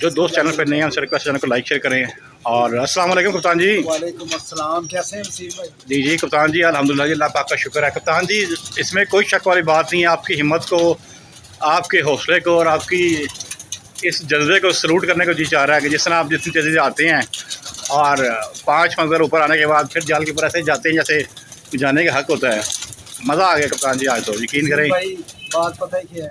जो दोस्त चैनल पर नए हैं उनसे रिक्वेस्ट, चैनल को लाइक शेयर करें। और अस्सलाम वालेकुम कप्तान जी। वालेकुम अस्सलाम, कैसे हैं वसीम भाई? जी कप्तान जी, अल्हम्दुलिल्लाह जी, अल्लाह पाक का शुक्र है। कप्तान जी, इसमें कोई शक वाली बात नहीं है, आपकी हिम्मत को, आपके हौसले को और आपकी इस जज्बे को सलूट करने को जी चाह रहा है कि जिस तरह आप जितनी तेज़ी से आते हैं और 5 मंजिल ऊपर आने के बाद फिर जाल के ऊपर ऐसे जाते हैं जैसे जाने का हक होता है। मज़ा आ गया कप्तान जी आज तो, यकीन करें भाई। बात पता है क्या है,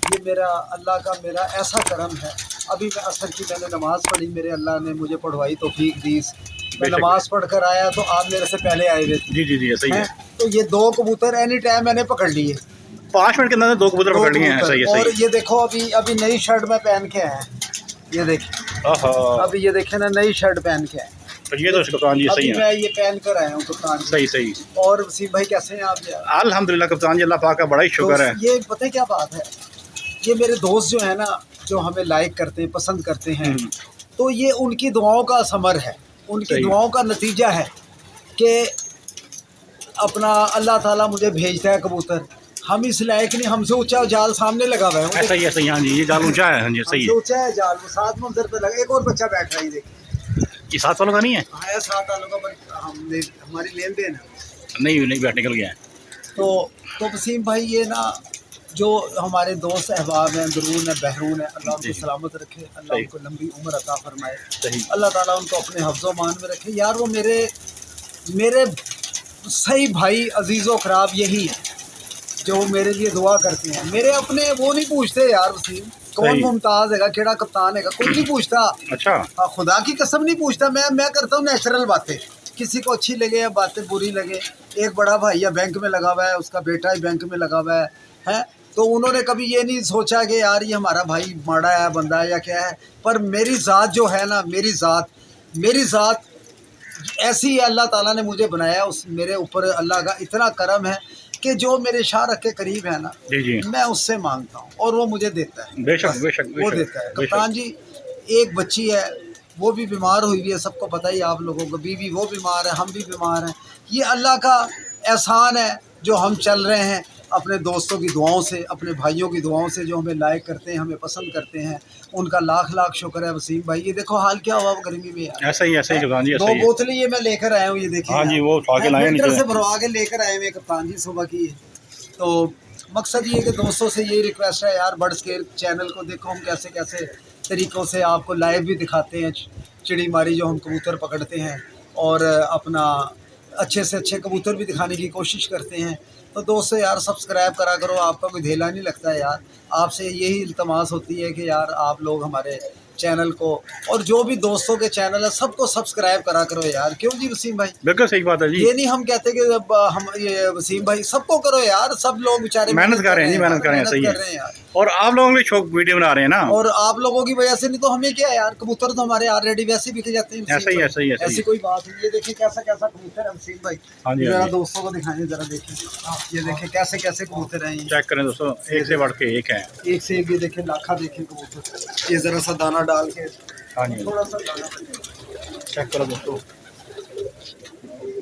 ये मेरा अल्लाह का मेरा ऐसा करम है। अभी मैं असर की मैंने नमाज़ पढ़ी, मेरे अल्लाह ने मुझे पढ़वाई तौफीक दी। मैं नमाज़ पढ़ कर आया तो आप मेरे से पहले आए हुए थे। जी सही है। तो ये 2 कबूतर एनी टाइम मैंने पकड़ लिए। 5 मिनट के अंदर 2 कबूतर पकड़ लिए हैं। सही है। और ये देखो अभी नई शर्ट में पहन के आए, ये देखिए। अभी ये देखे ना, नई शर्ट पहन के आए। तो ये तो कप्तान जी सही है, मैं ये पहन कर आया हूँ कप्तान। सही। और वसीम भाई कैसे हैं आप? अल्हम्दुलिल्लाह कप्तान जी, अल्लाह पाक का बड़ा ही शुक्र है। ये पता है क्या बात है, ये मेरे दोस्त जो है ना, जो हमें लाइक करते हैं, पसंद करते हैं, तो ये उनकी दुआओं का समर है, उनकी दुआओं का नतीजा है कि अपना अल्लाह ताला मुझे भेजता है कबूतर। हम इस लायक नहीं, हमसे ऊंचा जाल सामने लगा हुआ है। सही है। हाँ जी, ये जाल ऊंचा है। हाँ जी सही है, ऊंचा है जाल, वो 7 मंजिल पे लगा। एक और बच्चा बैठ रहा है, देखिए। ये 7 वालों का नहीं है? हाँ, 7 वालों का, पर हमने हमारी लेन देन है। नहीं बैठ निकल गया है। तो वसीम भाई, ये ना जो हमारे दोस्त अहबाब हैं, दरून है, बहरून है, अल्लाह उनको सलामत रखे, अल्लाह उनको लंबी उम्र अता फरमाए, अल्लाह ताला उनको अपने हफ्ज़ो मान में रखे। यार वो मेरे सही भाई अजीज़ो ख़राब यही है जो मेरे लिए दुआ करते हैं। मेरे अपने वो नहीं पूछते यार वसीम, कौन मुमताज़ है, केड़ा कप्तान है, कुछ नहीं पूछता। अच्छा, हाँ, खुदा की कसम नहीं पूछता। मैं करता हूँ नेचुरल बातें, किसी को अच्छी लगे या बातें बुरी लगे। एक बड़ा भाई है, बैंक में लगा हुआ है, उसका बेटा ही बैंक में लगा हुआ है, तो उन्होंने कभी ये नहीं सोचा कि यार ये हमारा भाई माड़ा है, बंदा है या क्या है। पर मेरी ज़ात जो है ना, मेरी ज़ात ऐसी है, अल्लाह ताला ने मुझे बनाया। उस मेरे ऊपर अल्लाह का इतना करम है कि जो मेरे शारक के करीब है ना, जी। मैं उससे मांगता हूँ और वो मुझे देता है। बेशक वो देता है। कप्तान जी, एक बच्ची है, वो भी बीमार हुई है, सबको पता ही आप लोगों को। बीवी वो बीमार है, हम भी बीमार हैं। ये अल्लाह का एहसान है जो हम चल रहे हैं अपने दोस्तों की दुआओं से, अपने भाइयों की दुआओं से, जो हमें लाइक करते हैं, हमें पसंद करते हैं, उनका लाख शुक्र है। वसीम भाई, ये देखो हाल क्या हुआ गर्मी में यार। ऐसा ही 2 बोतलें ये मैं लेकर आया हूँ, ये देखिए। हाँ जी, वो उठा के लाए, फिल्टर से भरवा के लेकर आए हुए कप्तान जी सुबह की। तो मकसद ये कि दोस्तों से यही रिक्वेस्ट है यार, बर्ड्स केयर चैनल को देखो, हम कैसे कैसे तरीक़ों से आपको लाइव भी दिखाते हैं, चिड़ी मारी जो हम कबूतर पकड़ते हैं, और अपना अच्छे से अच्छे कबूतर भी दिखाने की कोशिश करते हैं। तो दोस्तों यार, सब्सक्राइब करा करो, आपका कोई धेला नहीं लगता है यार। आपसे यही इल्तमास होती है कि यार आप लोग हमारे चैनल को, और जो भी दोस्तों के चैनल है, सबको सब्सक्राइब करा करो यार। क्यों जी वसीम भाई? बिल्कुल सही बात है जी। ये नहीं हम कहते कि हम ये वसीम भाई सबको करो यार, सब लोग बेचारे मेहनत कर रहे हैं जी, मेहनत कर रहे हैं यार। और आप लोगों के शौक वीडियो बना रहे हैं ना, और आप लोगों की वजह से, नहीं तो हमें क्या यार, कबूतर तो हमारे ऑलरेडी वैसे बिक जाते हैं। ऐसा ही ऐसी कोई बात नहीं। ये देखिए कैसा कबूतर है वसीम भाई। हाँ जी, जरा दोस्तों को दिखाएं, जरा देखिए। ये देखिए कैसे कबूतर हैं, चेक करें दोस्तों, एक से बढ़ के एक है, एक से एक। ये देखिए लाखा, देखिए कबूतर। ये जरा सा दाना डाल के, हाँ जी, थोड़ा सा दाना चेक करो दोस्तों,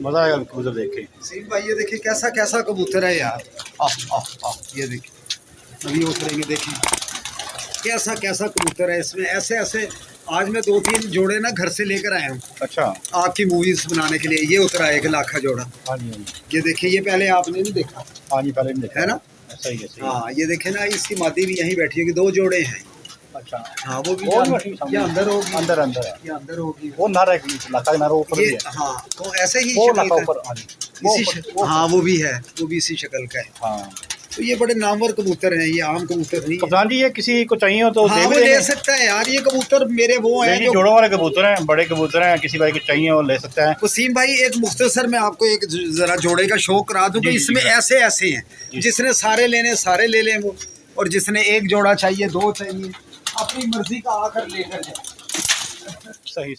मज़ा आएगा कबूतर देख के। वसीम भाई, ये देखिए कैसा कबूतर है यार। ये देखिए, अभी उतरेंगे, देखिए कैसा कबूतर है। इसमें ऐसे आज मैं 2-3 जोड़े ना घर से लेकर आया हूँ। अच्छा, आपकी मूवीज बनाने के लिए। ये उतरा है 1 लाखा जोड़ा। हाँ जी, ये देखिए, ये पहले आपने नहीं देखा? हाँ जी, पहले नहीं देखा है ना? सही है। हाँ, ये देखे ना, इसकी मादी भी यहीं बैठी होगी, 2 जोड़े हैं। अच्छा, हाँ, वो भी ये अंदर होगी, अंदर ये अंदर होगी। वो नर है, नर ऊपर ये, हाँ, तो ऐसे ही ऊपर, हाँ, वो भी है, वो भी इसी शक्ल का है। हाँ, तो ये बड़े नामवर कबूतर हैं, ये आम कबूतर नहीं। कप्तान जी, ये किसी को चाहिए हो तो हाँ, वो ले सकता है यार। ये कबूतर मेरे वो हैं जो जोड़ों वाले कबूतर हैं, बड़े कबूतर हैं, किसी भाई को चाहिए वो ले सकता है। वसीम भाई, एक मुख्तसर मैं आपको एक जरा जोड़े का शौक करा दूं कि इसमें ऐसे हैं, जिसने सारे लेने सारे ले लें वो, और जिसने 1 जोड़ा चाहिए, 2 चाहिए, अपनी मर्जी का आकर लेकर जाए। सही।